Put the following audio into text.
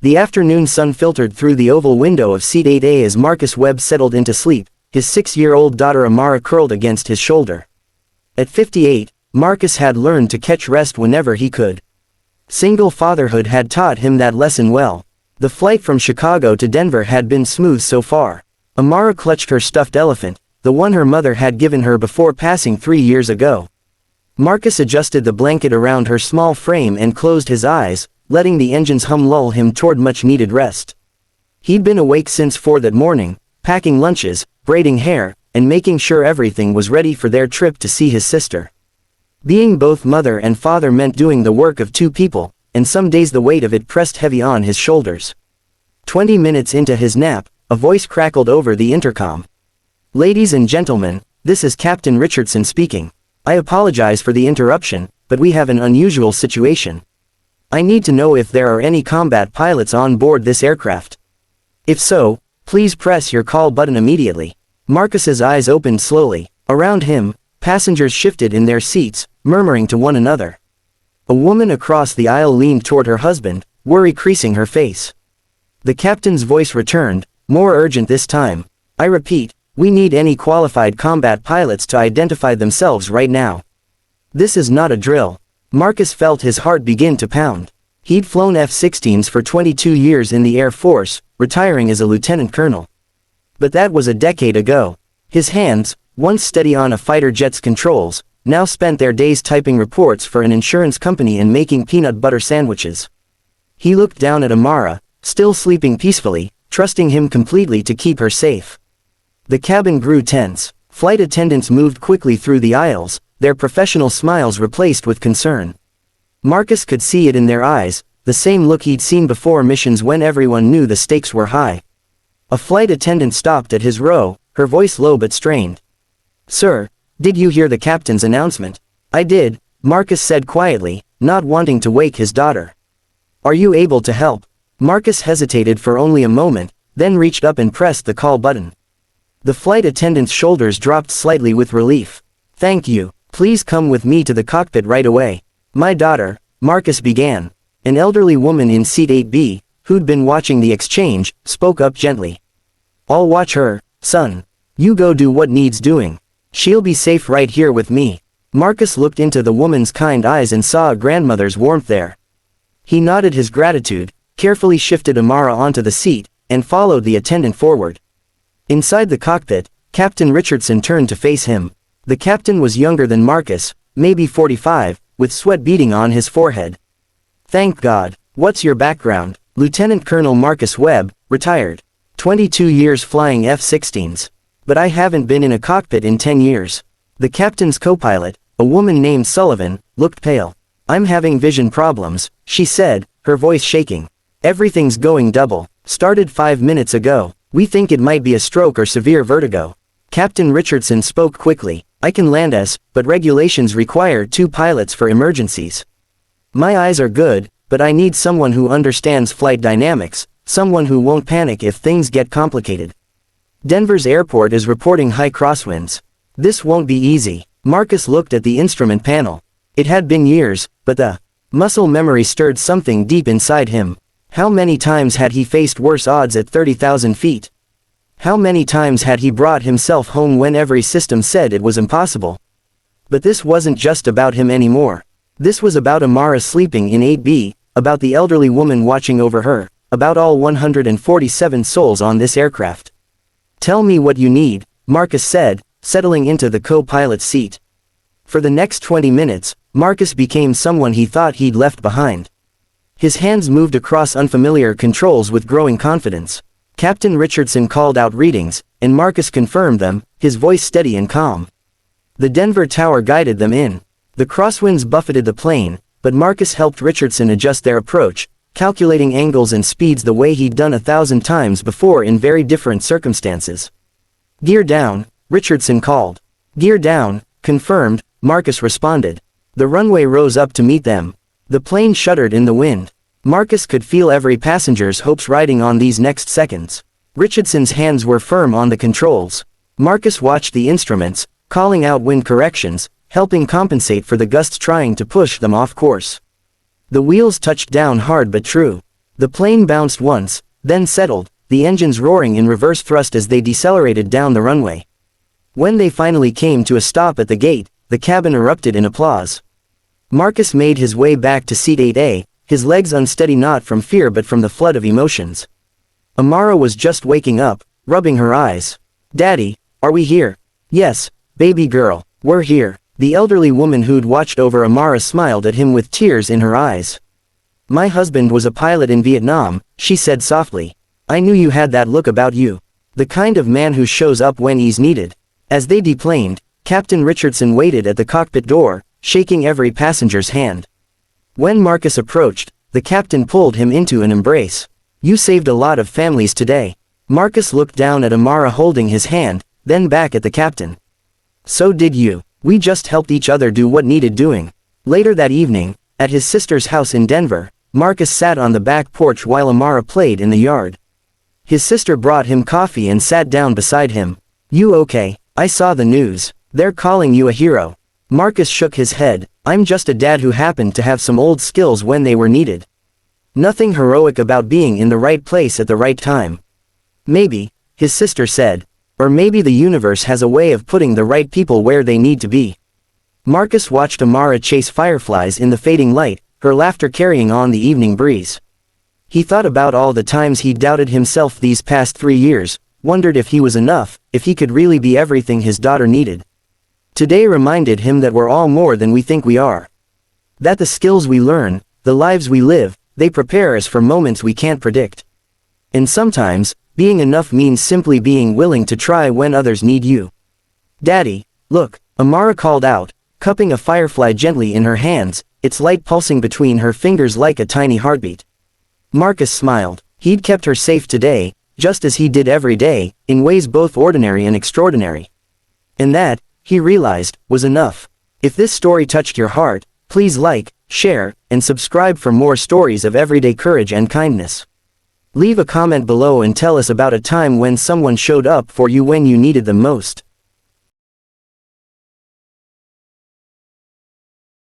The afternoon sun filtered through the oval window of seat 8A as Marcus Webb settled into sleep, his 6-year-old daughter Amara curled against his shoulder. At 58, Marcus had learned to catch rest whenever he could. Single fatherhood had taught him that lesson well. The flight from Chicago to Denver had been smooth so far. Amara clutched her stuffed elephant, the one her mother had given her before passing 3 years ago. Marcus adjusted the blanket around her small frame and closed his eyes, letting the engine's hum lull him toward much-needed rest. He'd been awake since 4 that morning, packing lunches, braiding hair, and making sure everything was ready for their trip to see his sister. Being both mother and father meant doing the work of 2 people, and some days the weight of it pressed heavy on his shoulders. 20 minutes into his nap, a voice crackled over the intercom. "Ladies and gentlemen, this is Captain Richardson speaking. I apologize for the interruption, but we have an unusual situation. I need to know if there are any combat pilots on board this aircraft. If so, please press your call button immediately." Marcus's eyes opened slowly. Around him, passengers shifted in their seats, murmuring to one another. A woman across the aisle leaned toward her husband, worry creasing her face. The captain's voice returned, more urgent this time. "I repeat, we need any qualified combat pilots to identify themselves right now. This is not a drill." Marcus felt his heart begin to pound. He'd flown F-16s for 22 years in the Air Force, retiring as a lieutenant colonel. But that was a decade ago. His hands, once steady on a fighter jet's controls, now spent their days typing reports for an insurance company and making peanut butter sandwiches. He looked down at Amara, still sleeping peacefully, trusting him completely to keep her safe. The cabin grew tense. Flight attendants moved quickly through the aisles, their professional smiles replaced with concern. Marcus could see it in their eyes, the same look he'd seen before missions when everyone knew the stakes were high. A flight attendant stopped at his row, her voice low but strained. "Sir, did you hear the captain's announcement?" "I did," Marcus said quietly, not wanting to wake his daughter. "Are you able to help?" Marcus hesitated for only a moment, then reached up and pressed the call button. The flight attendant's shoulders dropped slightly with relief. "Thank you. Please come with me to the cockpit right away." "My daughter," Marcus began. An elderly woman in seat 8B, who'd been watching the exchange, spoke up gently. "I'll watch her, son. You go do what needs doing. She'll be safe right here with me." Marcus looked into the woman's kind eyes and saw a grandmother's warmth there. He nodded his gratitude, carefully shifted Amara onto the seat, and followed the attendant forward. Inside the cockpit, Captain Richardson turned to face him. The captain was younger than Marcus, maybe 45, with sweat beading on his forehead. "Thank God. What's your background?" "Lieutenant Colonel Marcus Webb, retired. 22 years flying F-16s. But I haven't been in a cockpit in 10 years." The captain's co-pilot, a woman named Sullivan, looked pale. "I'm having vision problems," she said, her voice shaking. "Everything's going double. Started 5 minutes ago. We think it might be a stroke or severe vertigo." Captain Richardson spoke quickly. "I can land us, but regulations require 2 pilots for emergencies. My eyes are good, but I need someone who understands flight dynamics, someone who won't panic if things get complicated. Denver's airport is reporting high crosswinds. This won't be easy." Marcus looked at the instrument panel. It had been years, but the muscle memory stirred something deep inside him. How many times had he faced worse odds at 30,000 feet? How many times had he brought himself home when every system said it was impossible? But this wasn't just about him anymore. This was about Amara sleeping in 8B, about the elderly woman watching over her, about all 147 souls on this aircraft. "Tell me what you need," Marcus said, settling into the co-pilot's seat. For the next 20 minutes, Marcus became someone he thought he'd left behind. His hands moved across unfamiliar controls with growing confidence. Captain Richardson called out readings, and Marcus confirmed them, his voice steady and calm. The Denver tower guided them in. The crosswinds buffeted the plane, but Marcus helped Richardson adjust their approach, calculating angles and speeds the way he'd done 1,000 times before in very different circumstances. "Gear down," Richardson called. "Gear down," confirmed, Marcus responded. The runway rose up to meet them. The plane shuddered in the wind. Marcus could feel every passenger's hopes riding on these next seconds. Richardson's hands were firm on the controls. Marcus watched the instruments, calling out wind corrections, helping compensate for the gusts trying to push them off course. The wheels touched down hard but true. The plane bounced once, then settled, the engines roaring in reverse thrust as they decelerated down the runway. When they finally came to a stop at the gate, the cabin erupted in applause. Marcus made his way back to seat 8A, his legs unsteady not from fear but from the flood of emotions. Amara was just waking up, rubbing her eyes. "Daddy, are we here?" "Yes, baby girl, we're here." The elderly woman who'd watched over Amara smiled at him with tears in her eyes. "My husband was a pilot in Vietnam," she said softly. "I knew you had that look about you. The kind of man who shows up when he's needed." As they deplaned, Captain Richardson waited at the cockpit door, shaking every passenger's hand. When Marcus approached, the captain pulled him into an embrace. "You saved a lot of families today." Marcus looked down at Amara holding his hand, then back at the captain. "So did you. We just helped each other do what needed doing." Later that evening, at his sister's house in Denver, Marcus sat on the back porch while Amara played in the yard. His sister brought him coffee and sat down beside him. "You okay? I saw the news. They're calling you a hero." Marcus shook his head. "I'm just a dad who happened to have some old skills when they were needed. Nothing heroic about being in the right place at the right time." "Maybe," his sister said. "Or maybe the universe has a way of putting the right people where they need to be." Marcus watched Amara chase fireflies in the fading light, her laughter carrying on the evening breeze. He thought about all the times he'd doubted himself these past 3 years, wondered if he was enough, if he could really be everything his daughter needed. Today reminded him that we're all more than we think we are. That the skills we learn, the lives we live, they prepare us for moments we can't predict. And sometimes, being enough means simply being willing to try when others need you. "Daddy, look," Amara called out, cupping a firefly gently in her hands, its light pulsing between her fingers like a tiny heartbeat. Marcus smiled. He'd kept her safe today, just as he did every day, in ways both ordinary and extraordinary. And that, he realized, was enough. If this story touched your heart, please like, share, and subscribe for more stories of everyday courage and kindness. Leave a comment below and tell us about a time when someone showed up for you when you needed them most.